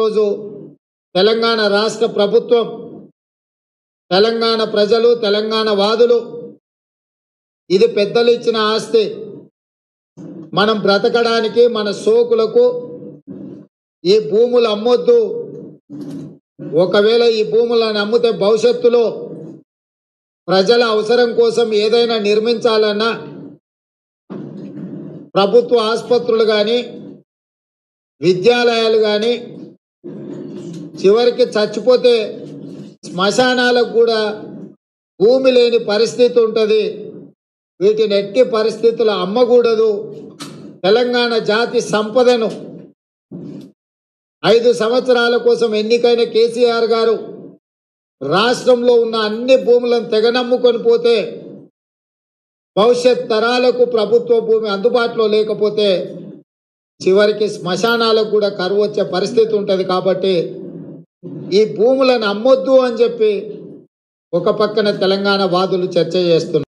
ఈరోజు తెలంగాణ రాష్ట్ర ప్రభుత్వం, తెలంగాణ ప్రజలు, తెలంగాణ వాదులు ఇది పెద్దలు ఇచ్చిన ఆస్తి, మనం బ్రతకడానికి మన సోకులకు ఈ భూములు అమ్మొద్దు, ఒకవేళ ఈ భూములను అమ్మితే భవిష్యత్తులో ప్రజల అవసరం కోసం ఏదైనా నిర్మించాలన్నా ప్రభుత్వ ఆసుపత్రులు కానీ విద్యాలయాలు కానీ చివరికి చచ్చిపోతే శ్మశానాలకు కూడా భూమి లేని పరిస్థితి ఉంటుంది. వీటిని ఎట్టి పరిస్థితులు అమ్మకూడదు. తెలంగాణ జాతి సంపదను 5 సంవత్సరాల కోసం ఎన్నికైన కేసీఆర్ గారు రాష్ట్రంలో ఉన్న అన్ని భూములను తెగనమ్ముకొని పోతే భవిష్యత్ తరాలకు ప్రభుత్వ భూమి అందుబాటులో లేకపోతే చివరికి శ్మశానాలకు కూడా కరువు వచ్చే పరిస్థితి ఉంటుంది. కాబట్టి ఈ భూములను అమ్మొద్దు అని చెప్పి ఒక పక్కన తెలంగాణ వాదులు చర్చ చేస్తున్నారు.